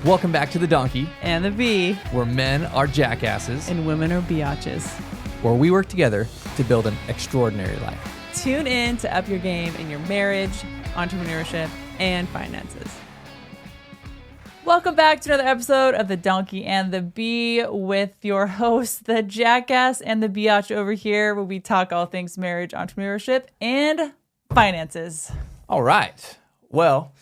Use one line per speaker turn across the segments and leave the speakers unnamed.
Welcome back to The Donkey,
And the bee.
where men are jackasses,
And women are biatches.
where we work together to build an extraordinary life.
Tune in to up your game in your marriage, entrepreneurship, and finances. Welcome back to another episode of The Donkey and the Bee with your host, the jackass and the biatch over here, where we talk all things marriage, entrepreneurship, and finances.
All right. Well,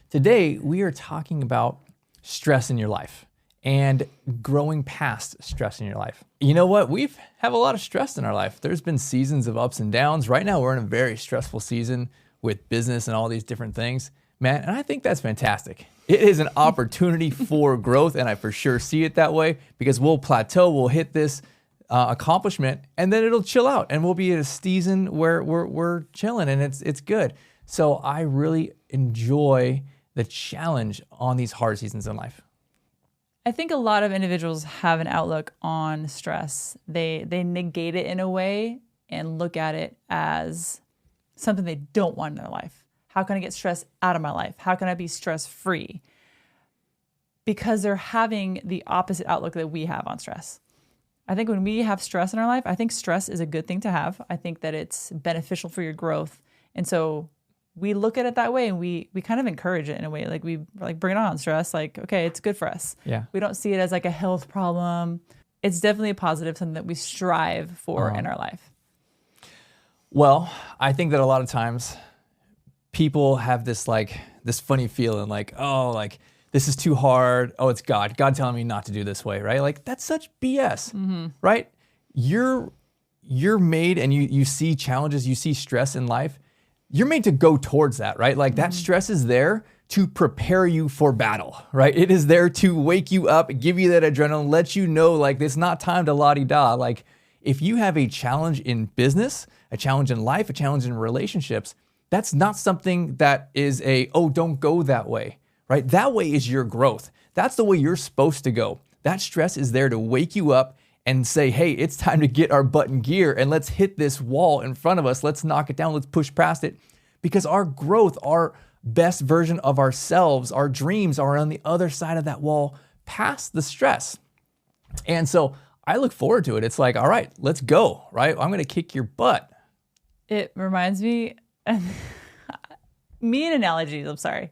today we are talking about stress in your life and growing past stress in your life. You know what? We have a lot of stress in our life. There's been seasons of ups and downs. Right now, we're in a very stressful season with business and all these different things, man. And I think that's fantastic. It is an opportunity for growth, and I for sure see it that way because we'll plateau, we'll hit this accomplishment, and then it'll chill out, and we'll be at a season where we're chilling, and it's good. So I really enjoy the challenge on these hard seasons in life.
I think a lot of individuals have an outlook on stress. They negate it in a way and look at it as something they don't want in their life. How can I get stress out of my life? How can I be stress-free? Because they're having the opposite outlook that we have on stress. I think when we have stress in our life, I think stress is a good thing to have. I think that it's beneficial for your growth. And so we look at it that way, and we kind of encourage it in a way. Like we bring it on, stress. Like, okay, it's good for us.
Yeah.
We don't see it as like a health problem. It's definitely a positive, something that we strive for in our life.
Well, I think that a lot of times people have this funny feeling like, oh, like this is too hard. Oh, it's God telling me not to do this way, right? Like that's such BS, right? You're made, and you see challenges, you see stress in life. You're made to go towards that, right? Like that stress is there to prepare you for battle, right? It is there to wake you up, give you that adrenaline, let you know like it's not time to la-di-da. Like if you have a challenge in business, a challenge in life, a challenge in relationships, that's not something that is don't go that way, right? That way is your growth. That's the way you're supposed to go. That stress is there to wake you up and say, hey, it's time to get our butt in gear and let's hit this wall in front of us. Let's knock it down. Let's push past it, because our growth, our best version of ourselves, our dreams are on the other side of that wall past the stress. And so I look forward to it. It's like, all right, let's go, right? I'm going to kick your butt.
It reminds me, me and analogies, I'm sorry.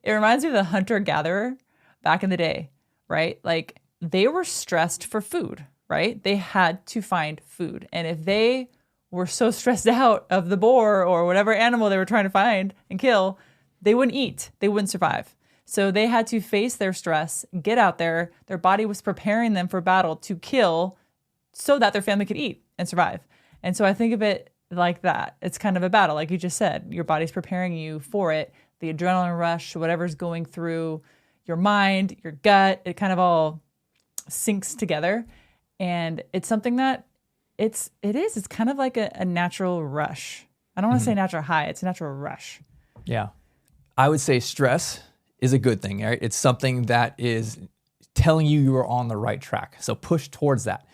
It reminds me of the hunter-gatherer back in the day, right? Like they were stressed for food, right? They had to find food. And if they were so stressed out of the boar or whatever animal they were trying to find and kill, they wouldn't eat. They wouldn't survive. So they had to face their stress, get out there. Their body was preparing them for battle to kill so that their family could eat and survive. And so I think of it like that. It's kind of a battle. Like you just said, your body's preparing you for it. The adrenaline rush, whatever's going through your mind, your gut, it kind of all syncs together. And it's something that it's kind of like a natural rush. I don't want to say natural high. It's a natural rush.
Yeah. I would say stress is a good thing, right? It's something that is telling you are on the right track. So push towards that.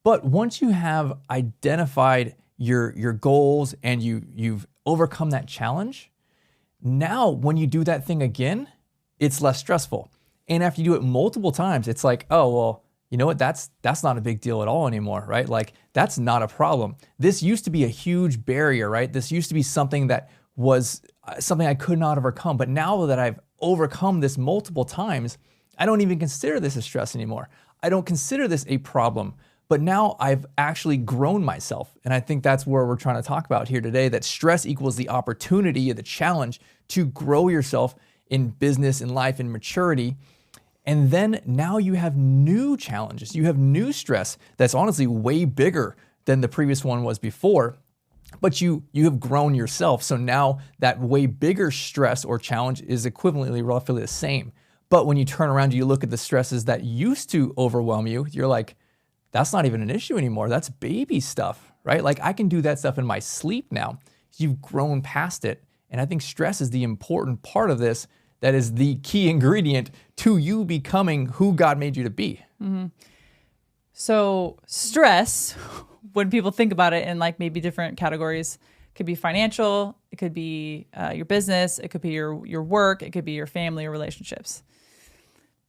But once you have identified your goals and you've overcome that challenge, now when you do that thing again, it's less stressful. And after you do it multiple times, it's like, oh, well, you know what? That's not a big deal at all anymore, right? Like that's not a problem. This used to be a huge barrier, right? This used to be something that was something I could not overcome. But now that I've overcome this multiple times, I don't even consider this a stress anymore. I don't consider this a problem. But now I've actually grown myself. And I think that's where we're trying to talk about here today, that stress equals the opportunity, the challenge to grow yourself in business, in life, in maturity. And then now you have new challenges. You have new stress that's honestly way bigger than the previous one was before. But you have grown yourself. So now that way bigger stress or challenge is equivalently roughly the same. But when you turn around, you look at the stresses that used to overwhelm you, you're like, that's not even an issue anymore. That's baby stuff, right? Like I can do that stuff in my sleep now. You've grown past it. And I think stress is the important part of this. That is the key ingredient to you becoming who God made you to be.
Mm-hmm. So stress, when people think about it in like maybe different categories, it could be financial, it could be your business, it could be your work, it could be your family or relationships.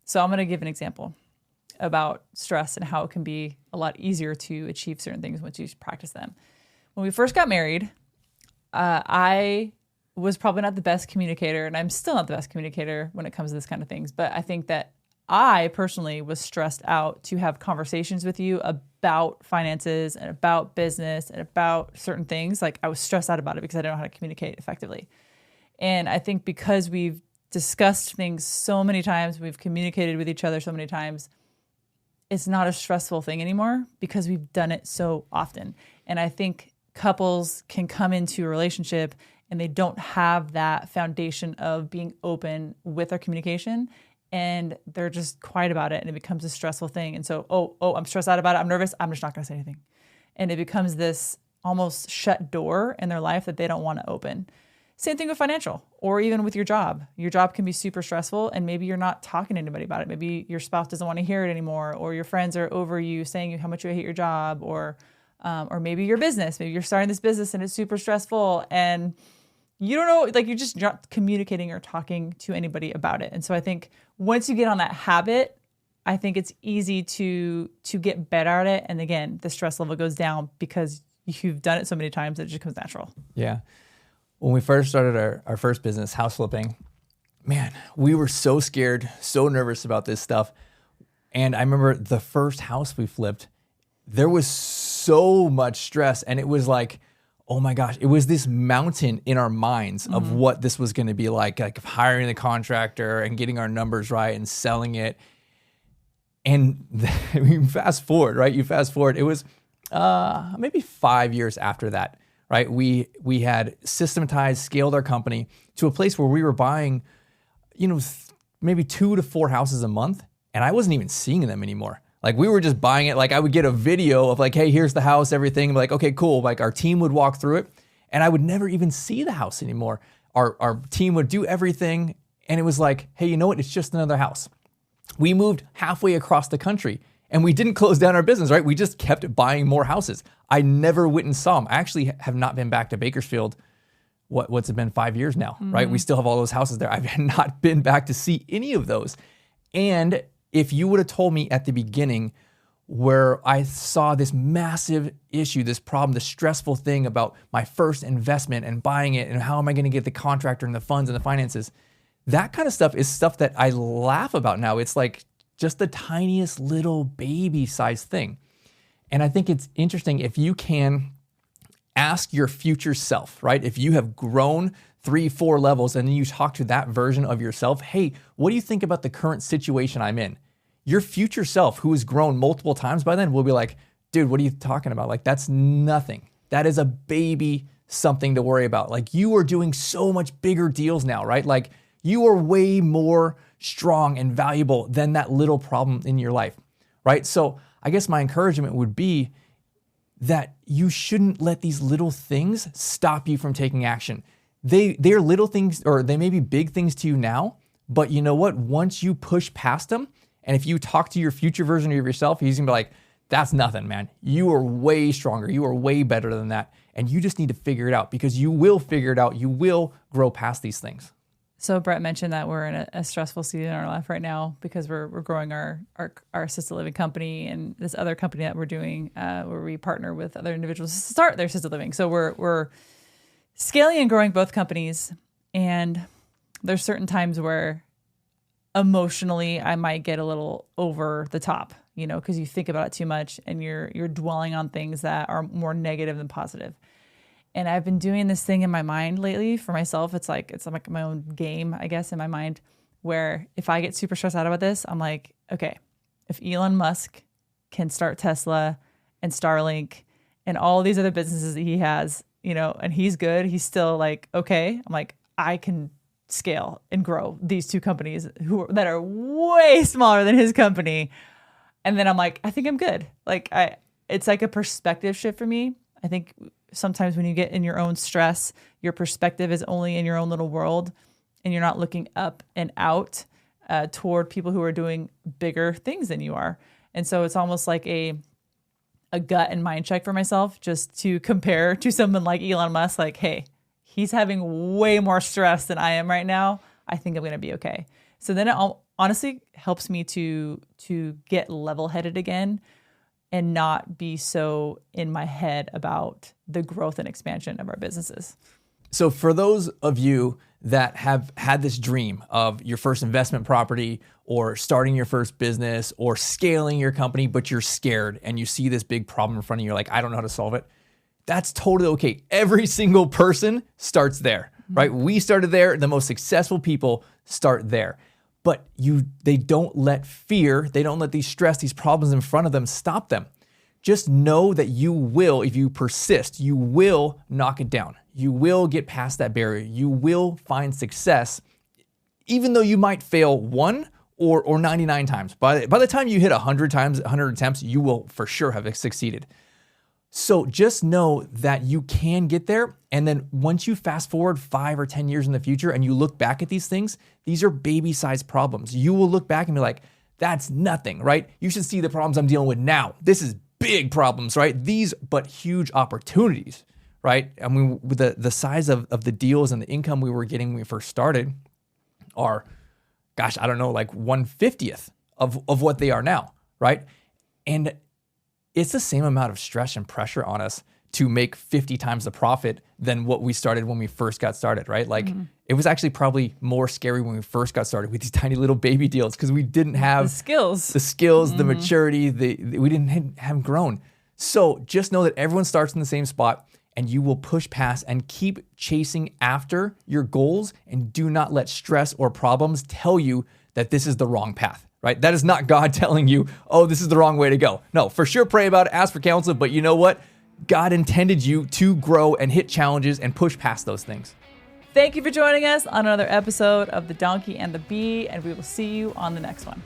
So I'm going to give an example about stress and how it can be a lot easier to achieve certain things once you practice them. When we first got married, I was probably not the best communicator, and I'm still not the best communicator when it comes to this kind of things. But I think that I personally was stressed out to have conversations with you about finances and about business and about certain things. Like I was stressed out about it because I didn't know how to communicate effectively. And I think because we've discussed things so many times, we've communicated with each other so many times, it's not a stressful thing anymore because we've done it so often. And I think couples can come into a relationship and they don't have that foundation of being open with their communication, and they're just quiet about it, and it becomes a stressful thing. And so, I'm stressed out about it, I'm nervous, I'm just not going to say anything. And it becomes this almost shut door in their life that they don't want to open. Same thing with financial, or even with your job. Your job can be super stressful, and maybe you're not talking to anybody about it. Maybe your spouse doesn't want to hear it anymore, or your friends are over you saying how much you hate your job, or maybe your business. Maybe you're starting this business and it's super stressful, and you don't know, like you're just not communicating or talking to anybody about it. And so I think once you get on that habit, I think it's easy to get better at it. And again, the stress level goes down because you've done it so many times that it just comes natural.
Yeah. When we first started our first business, house flipping, man, we were so scared, so nervous about this stuff. And I remember the first house we flipped, there was so much stress, and it was like, oh my gosh, it was this mountain in our minds of what this was going to be like hiring the contractor and getting our numbers right and selling it. And I mean, fast forward, right? You fast forward, it was maybe 5 years after that, right? We had systematized, scaled our company to a place where we were buying, maybe 2 to 4 houses a month, and I wasn't even seeing them anymore. Like we were just buying it. Like I would get a video of like, hey, here's the house, everything. I'm like, okay, cool. Like our team would walk through it, and I would never even see the house anymore. Our team would do everything, and it was like, hey, you know what? It's just another house. We moved halfway across the country, and we didn't close down our business, right? We just kept buying more houses. I never went and saw them. I actually have not been back to Bakersfield. What's it been, 5 years now, right? We still have all those houses there. I've not been back to see any of those. And if you would have told me at the beginning where I saw this massive issue, this problem, this stressful thing about my first investment and buying it and how am I going to get the contractor and the funds and the finances, that kind of stuff is stuff that I laugh about now. It's like just the tiniest little baby sized thing. And I think it's interesting if you can ask your future self, right? If you have grown 3-4 levels and then you talk to that version of yourself, hey, what do you think about the current situation I'm in? Your future self, who has grown multiple times by then, will be like, dude, what are you talking about? Like, that's nothing. That is a baby something to worry about. Like, you are doing so much bigger deals now, right? Like, you are way more strong and valuable than that little problem in your life, right? So I guess my encouragement would be that you shouldn't let these little things stop you from taking action. They're little things, or they may be big things to you now, but you know what? Once you push past them, and if you talk to your future version of yourself, he's gonna be like, that's nothing, man. You are way stronger. You are way better than that. And you just need to figure it out, because you will figure it out. You will grow past these things.
So Brett mentioned that we're in a stressful season in our life right now because we're growing our assisted living company, and this other company that we're doing where we partner with other individuals to start their assisted living. So we're scaling and growing both companies, and there's certain times where emotionally I might get a little over the top, because you think about it too much and you're dwelling on things that are more negative than positive. And I've been doing this thing in my mind lately for myself. It's like my own game, I guess, in my mind, where if I get super stressed out about this, I'm like, okay, if Elon Musk can start Tesla and Starlink and all these other businesses that he has, and he's good, he's still like, okay, I'm like, I can scale and grow these two companies that are way smaller than his company. And then I'm like, I think I'm good. Like it's like a perspective shift for me. I think sometimes when you get in your own stress, your perspective is only in your own little world, and you're not looking up and out toward people who are doing bigger things than you are. And so it's almost like a gut and mind check for myself, just to compare to someone like Elon Musk, like, hey, he's having way more stress than I am right now. I think I'm going to be okay. So then honestly helps me to get level-headed again and not be so in my head about the growth and expansion of our businesses.
So for those of you that have had this dream of your first investment property or starting your first business or scaling your company, but you're scared and you see this big problem in front of you, you're like, I don't know how to solve it. That's totally okay. Every single person starts there, right? We started there. The most successful people start there. But they don't let fear, they don't let these stress, these problems in front of them stop them. Just know that you will, if you persist, you will knock it down. You will get past that barrier. You will find success, even though you might fail 1 or 99 times. By the time you hit 100 times, 100 attempts, you will for sure have succeeded. So just know that you can get there. And then once you fast forward 5 or 10 years in the future and you look back at these things, these are baby-sized problems. You will look back and be like, that's nothing, right? You should see the problems I'm dealing with now. This is big problems, right? These, but huge opportunities, right? I mean, with the size of the deals and the income we were getting when we first started are, gosh, I don't know, like 1/50th of what they are now, right? And it's the same amount of stress and pressure on us to make 50 times the profit than what we started when we first got started, right? Like it was actually probably more scary when we first got started with these tiny little baby deals because we didn't have
the skills,
the maturity, we haven't grown. So just know that everyone starts in the same spot and you will push past and keep chasing after your goals and do not let stress or problems tell you that this is the wrong path. Right? That is not God telling you, oh, this is the wrong way to go. No, for sure pray about it, ask for counsel, but you know what? God intended you to grow and hit challenges and push past those things.
Thank you for joining us on another episode of The Donkey and the Bee, and we will see you on the next one.